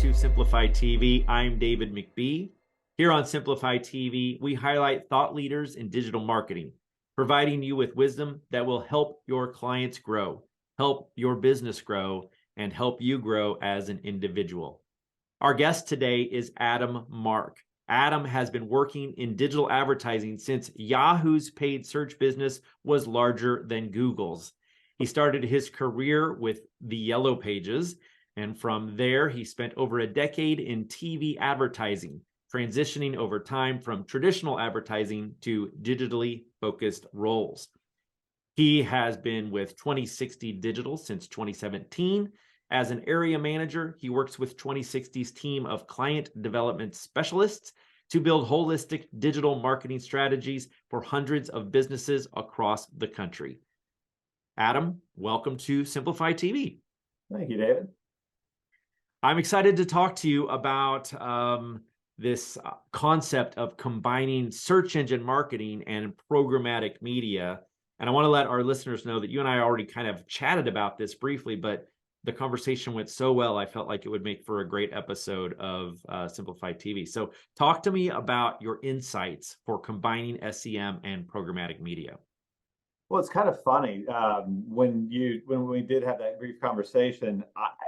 to Simplify TV. I'm David McBee. Here on Simplify TV, we highlight thought leaders in digital marketing, providing you with wisdom that will help your clients grow, help your business grow, and help you grow as an individual. Our guest today is Adam Mark. Adam has been working in digital advertising since Yahoo's paid search business was larger than Google's. He started his career with the Yellow Pages, and from there, he spent over a decade in TV advertising, transitioning over time from traditional advertising to digitally focused roles. He has been with 2060 Digital since 2017. As an area manager, he works with 2060's team of client development specialists to build holistic digital marketing strategies for hundreds of businesses across the country. Adam, welcome to Simplify TV. Thank you, David. I'm excited to talk to you about this concept of combining search engine marketing and programmatic media. And I want to let our listeners know that you and I already kind of chatted about this briefly, but the conversation went so well, I felt like it would make for a great episode of Simplify TV. So talk to me about your insights for combining SEM and programmatic media. Well, it's kind of funny. When we did have that brief conversation,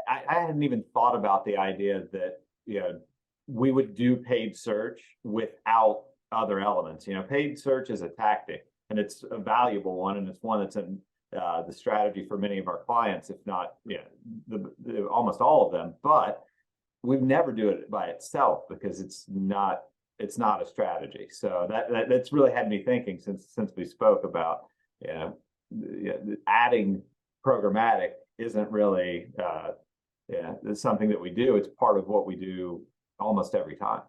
I hadn't even thought about the idea that, we would do paid search without other elements. Paid search is a tactic, and it's a valuable one, and it's one that's in the strategy for many of our clients, if not, almost all of them. But we've never do it by itself because it's not a strategy. So that's really had me thinking since we spoke about. Adding programmatic isn't really it's something that we do. It's part of what we do almost every time.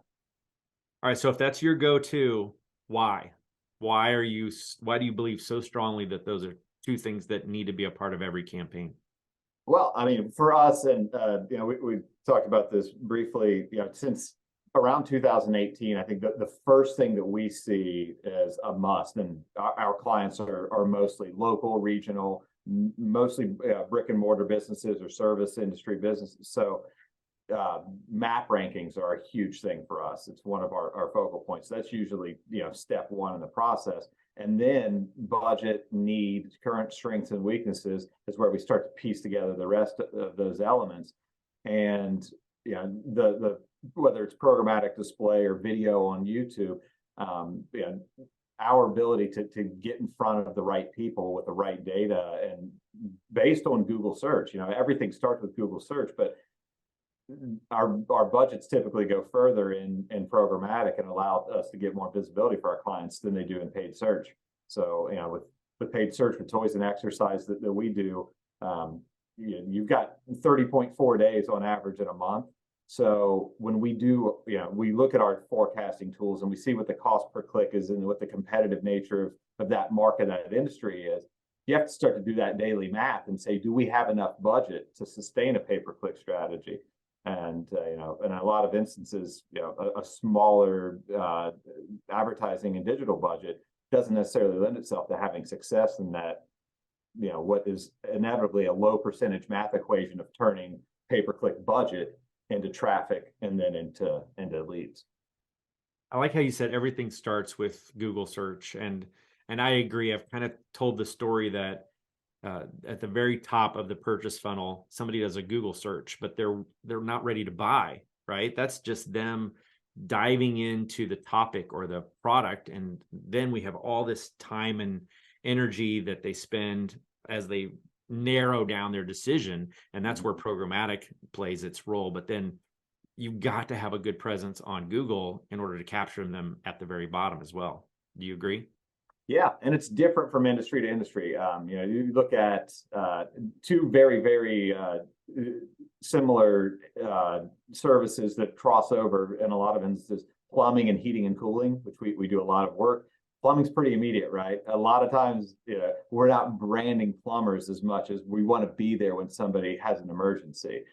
All right. So if that's your go-to, why? Why do you believe so strongly that those are two things that need to be a part of every campaign? Well, I mean, for us, and we talked about this briefly. Since around 2018, I think the first thing that we see as a must, and our clients are mostly local, regional, mostly brick and mortar businesses or service industry businesses. So map rankings are a huge thing for us. It's one of our focal points. That's usually step one in the process. And then budget, need, current strengths and weaknesses is where we start to piece together the rest of those elements. And the whether it's programmatic display or video on YouTube, our ability to get in front of the right people with the right data, and based on Google search, everything starts with Google search, but our budgets typically go further in programmatic and allow us to get more visibility for our clients than they do in paid search. So, with paid search, it's always an exercise that we do. You've got 30.4 days on average in a month. So when we do, we look at our forecasting tools and we see what the cost per click is and what the competitive nature of that market, that industry is. You have to start to do that daily math and say, do we have enough budget to sustain a pay-per-click strategy? And in a lot of instances, a smaller advertising and digital budget doesn't necessarily lend itself to having success in that, what is inevitably a low percentage math equation of turning pay-per-click budget into traffic and then into leads. I like how you said everything starts with Google search, and I agree. I've kind of told the story that at the very top of the purchase funnel, somebody does a Google search, but they're not ready to buy, right? That's just them diving into the topic or the product, and then we have all this time and energy that they spend as they narrow down their decision, and that's where programmatic plays its role. But then you've got to have a good presence on Google in order to capture them at the very bottom as well. Do you agree? Yeah, and it's different from industry to industry. You look at two very, very similar services that cross over in a lot of instances: plumbing and heating and cooling, which we do a lot of work. Plumbing's pretty immediate, right? A lot of times, we're not branding plumbers as much as we want to be there when somebody has an emergency.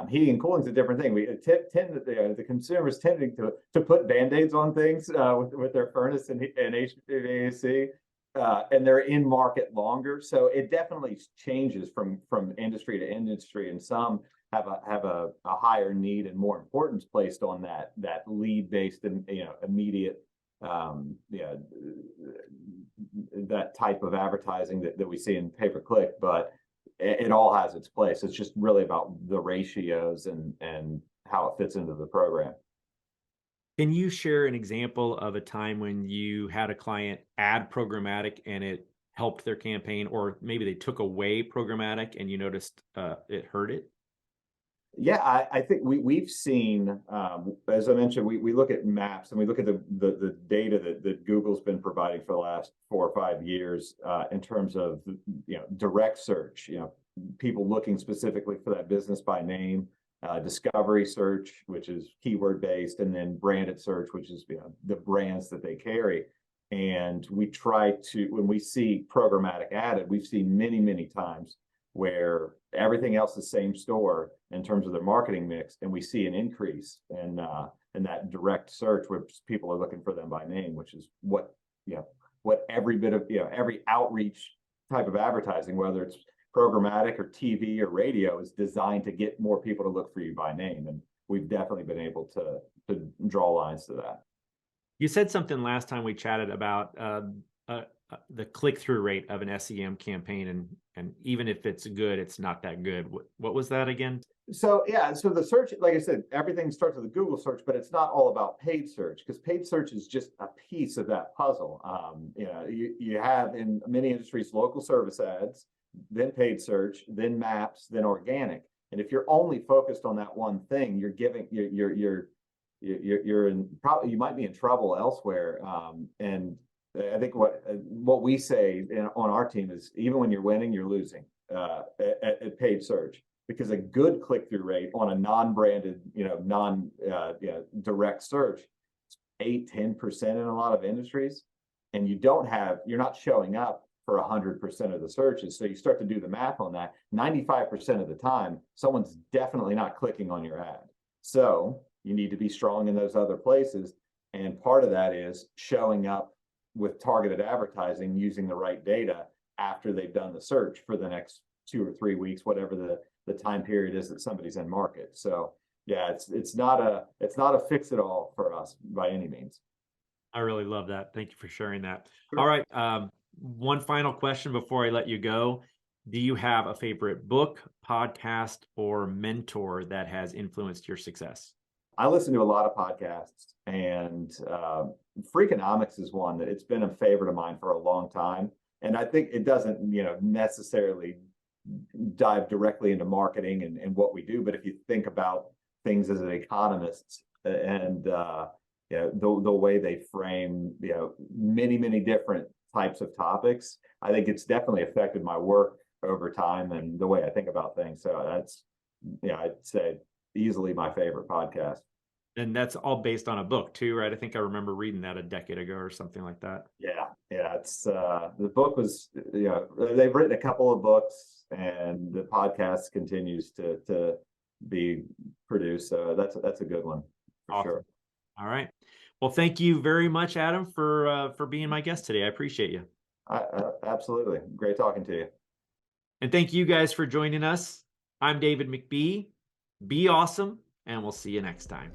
Heating and cooling is a different thing. We the consumers tending to put band-aids on things with their furnace and HVAC, and they're in market longer. So it definitely changes from industry to industry. And some have a higher need and more importance placed on that lead based and immediate that type of advertising that we see in pay-per-click, but it all has its place. It's just really about the ratios and how it fits into the program. Can you share an example of a time when you had a client add programmatic and it helped their campaign, or maybe they took away programmatic and you noticed it hurt it? Yeah, I think we've seen, as I mentioned, we look at maps and we look at the data that Google's been providing for the last 4 or 5 years in terms of direct search, people looking specifically for that business by name, discovery search, which is keyword based, and then branded search, which is the brands that they carry. And we try to, when we see programmatic added, we've seen many times where everything else is same store in terms of their marketing mix, and we see an increase in that direct search where people are looking for them by name, which is what every bit of every outreach type of advertising, whether it's programmatic or TV or radio, is designed to get more people to look for you by name, and we've definitely been able to draw lines to that. You said something last time we chatted about the click-through rate of an SEM campaign, and even if it's good, it's not that good. What was that again? So so the search, like I said, everything starts with a Google search, but it's not all about paid search, because paid search is just a piece of that puzzle. You have in many industries local service ads, then paid search, then maps, then organic. And if you're only focused on that one thing, you're in probably, you might be in trouble elsewhere. And I think what we say on our team is, even when you're winning, you're losing at paid search, because a good click-through rate on a non-branded, direct search, 8-10% in a lot of industries, and you're not showing up for 100% of the searches. So you start to do the math on that. 95% of the time, someone's definitely not clicking on your ad. So you need to be strong in those other places, and part of that is showing up with targeted advertising using the right data after they've done the search for the next 2 or 3 weeks, whatever the time period is that somebody's in market. So yeah, it's not a fix it all for us by any means. I really love that. Thank you for sharing that. Sure. All right. One final question before I let you go. Do you have a favorite book, podcast, or mentor that has influenced your success? I listen to a lot of podcasts, and Freakonomics is one that it's been a favorite of mine for a long time. And I think it doesn't, necessarily dive directly into marketing and what we do, but if you think about things as an economist and the way they frame many different types of topics, I think it's definitely affected my work over time and the way I think about things. So that's I'd say easily my favorite podcast. And that's all based on a book too, right? I think I remember reading that a decade ago or something like that. Yeah. It's the book was, they've written a couple of books, and the podcast continues to be produced. So that's a good one for Awesome. sure. All right. Well, thank you very much, Adam, for being my guest today. I appreciate you. Absolutely. Great talking to you. And thank you guys for joining us. I'm David McBee. Be awesome, and we'll see you next time.